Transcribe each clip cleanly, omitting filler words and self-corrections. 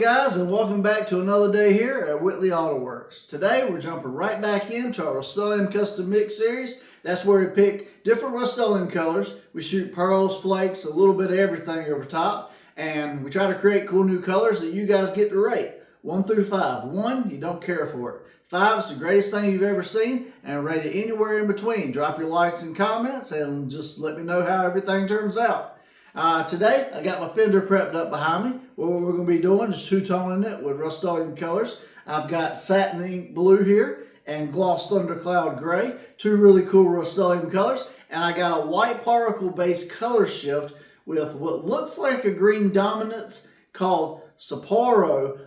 guys, and welcome back to another day here at Whitley Auto Works. Today we're jumping right back into our Rustoleum Custom Mix series. That's where we pick different Rustoleum colors. We shoot pearls, flakes, a little bit of everything over top, and we try to create cool new colors that you guys get to rate 1 through 5. 1, you don't care for it. 5, it's the greatest thing you've ever seen, and rate it anywhere in between. Drop your likes and comments and just let me know how everything turns out. Today, I got my fender prepped up behind me. What we're going to be doing is two-toning it with Rustoleum colors. I've got satin ink blue here and gloss thundercloud gray, two really cool Rustoleum colors. And I got a white particle based color shift with what looks like a green dominance called Sapporo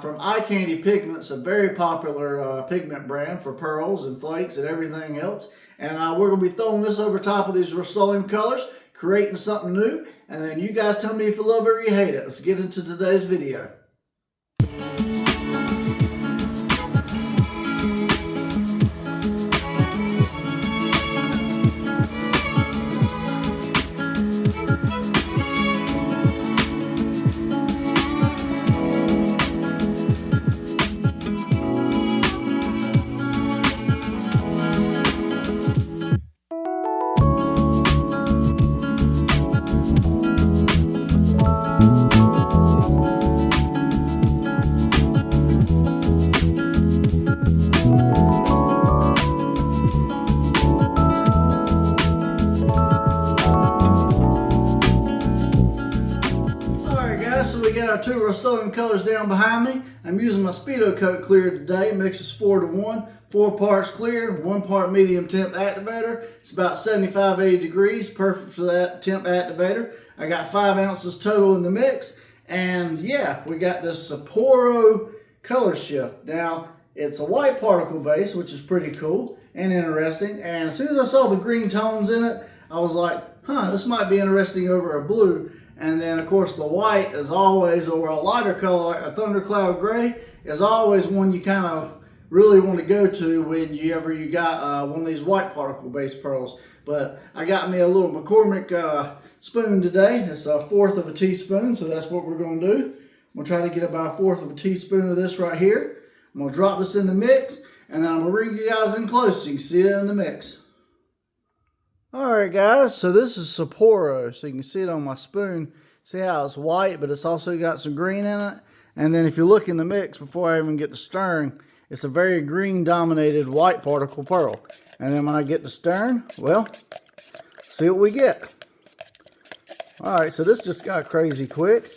from Eye Candy Pigments, a very popular pigment brand for pearls and flakes and everything else. And we're going to be throwing this over top of these Rustoleum colors, creating something new, and then you guys tell me if you love it or you hate it. Let's get into today's video. So we got our two Rustoleum colors down behind me. I'm using my Speedo Coat clear today. Mixes 4 to 1, 4 parts clear, 1 part medium temp activator. It's about 75-80 degrees, perfect for that temp activator. I got 5 ounces total in the mix, and yeah, we got this Sapporo color shift. Now it's a white particle base, which is pretty cool and interesting. And as soon as I saw the green tones in it, I was like, this might be interesting over a blue. And then, of course, the white is always, or a lighter color like a thundercloud gray, is always one you kind of really want to go to when you got one of these white particle based pearls. But I got me a little McCormick spoon today. It's 1/4 of a teaspoon, so that's what we're going to do. I'm going to try to get about 1/4 of a teaspoon of this right here. I'm going to drop this in the mix, and then I'm going to bring you guys in close so you can see it in the mix. Alright guys, so this is Sapporo, so you can see it on my spoon. See how it's white, but it's also got some green in it. And then if you look in the mix before I even get to stirring, it's a very green dominated white particle pearl. And then when I get to stirring, well, see what we get. Alright, so this just got crazy quick.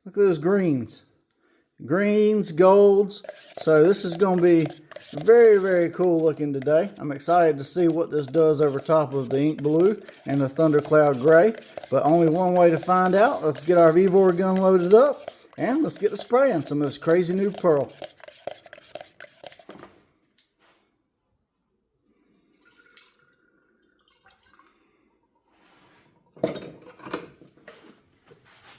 Look at those greens. Greens, golds. So this is going to be very, very cool looking today. I'm excited to see what this does over top of the ink blue and the thundercloud gray. But only one way to find out. Let's get our V-Bore gun loaded up and let's get to spraying some of this crazy new pearl.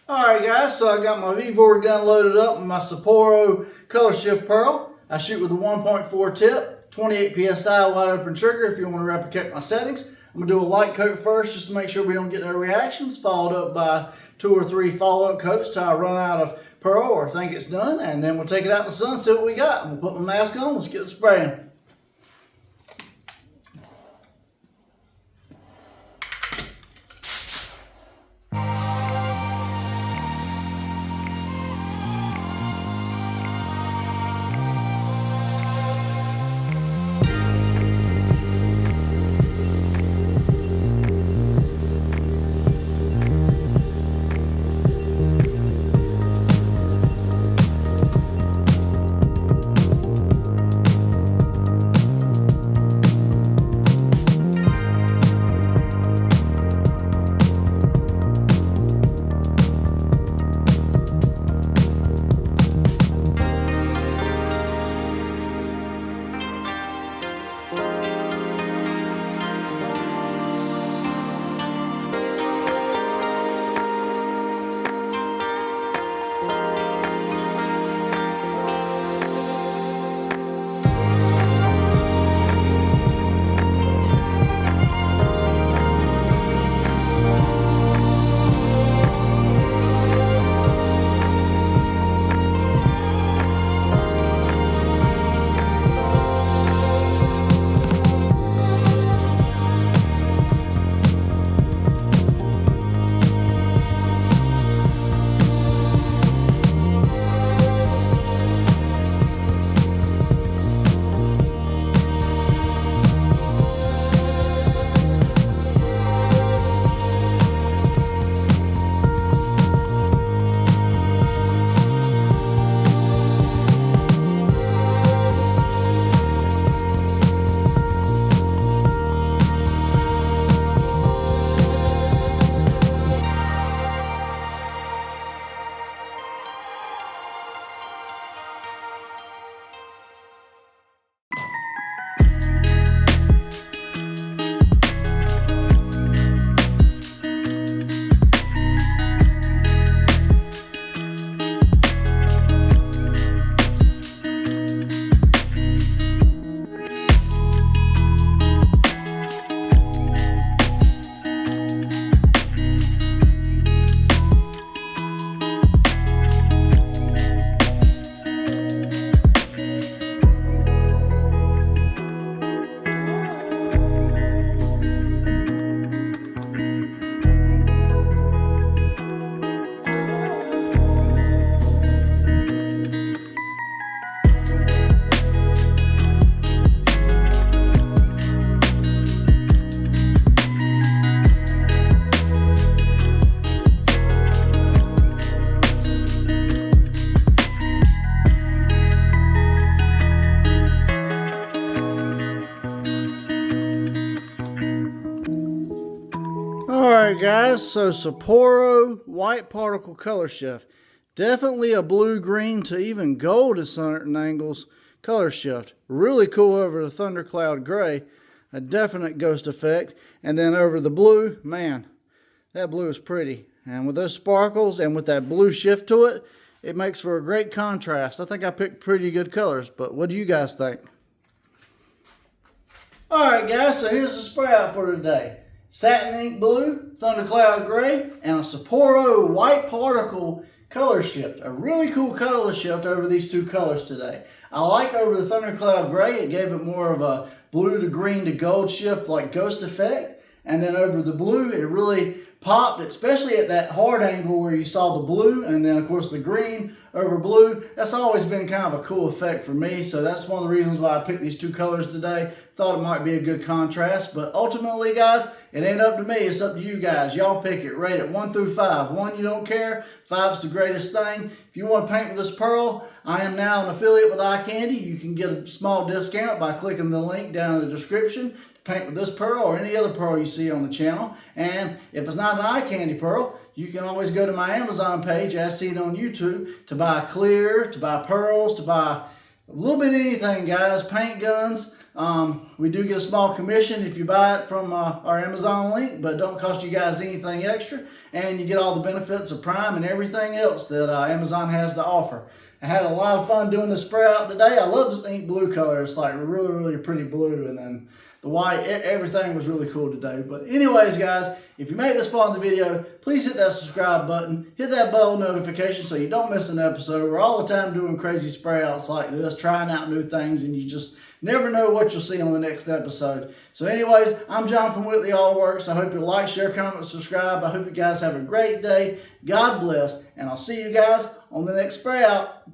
Alright guys, so I got my V-Bore gun loaded up with my Sapporo Color Shift Pearl. I shoot with a 1.4 tip, 28 PSI wide open trigger if you want to replicate my settings. I'm going to do a light coat first just to make sure we don't get no reactions, followed up by 2 or 3 follow-up coats till I run out of pearl or think it's done, and then we'll take it out in the sun, see what we got. I'm going to put my mask on, let's get the spraying. Alright guys, so Sapporo white particle color shift. Definitely a blue green to even gold at certain angles color shift. Really cool over the thundercloud gray. A definite ghost effect. And then over the blue, man, that blue is pretty. And with those sparkles and with that blue shift to it, it makes for a great contrast. I think I picked pretty good colors, but what do you guys think? Alright guys, so here's the spray out for today. Satin ink blue, thundercloud gray, and a Sapporo white particle color shift. A really cool color shift over these two colors today. I like over the thundercloud gray, it gave it more of a blue to green to gold shift like ghost effect. And then over the blue, it really popped, especially at that hard angle where you saw the blue, and then of course the green over blue. That's always been kind of a cool effect for me, so that's one of the reasons why I picked these two colors today. Thought it might be a good contrast, but ultimately guys, it ain't up to me, it's up to you guys. Y'all pick it, rate it 1 through 5. 1, you don't care, 5 is the greatest thing. If you want to paint with this pearl, I am now an affiliate with Eye Candy. You can get a small discount by clicking the link down in the description. Paint with this pearl or any other pearl you see on the channel. And if it's not an Eye Candy pearl, you can always go to my Amazon page as seen on YouTube to buy clear, to buy pearls, to buy a little bit of anything, guys. Paint guns. We do get a small commission if you buy it from our Amazon link, but it don't cost you guys anything extra. And you get all the benefits of Prime and everything else that Amazon has to offer. I had a lot of fun doing this spray out today. I love this ink blue color. It's like really, really pretty blue. And then the white, everything was really cool today. But anyways, guys, if you made this far in the video, please hit that subscribe button. Hit that bell notification so you don't miss an episode. We're all the time doing crazy spray outs like this, trying out new things, and you just never know what you'll see on the next episode. So anyways, I'm John from Whitley All Works. I hope you like, share, comment, subscribe. I hope you guys have a great day. God bless, and I'll see you guys on the next spray out.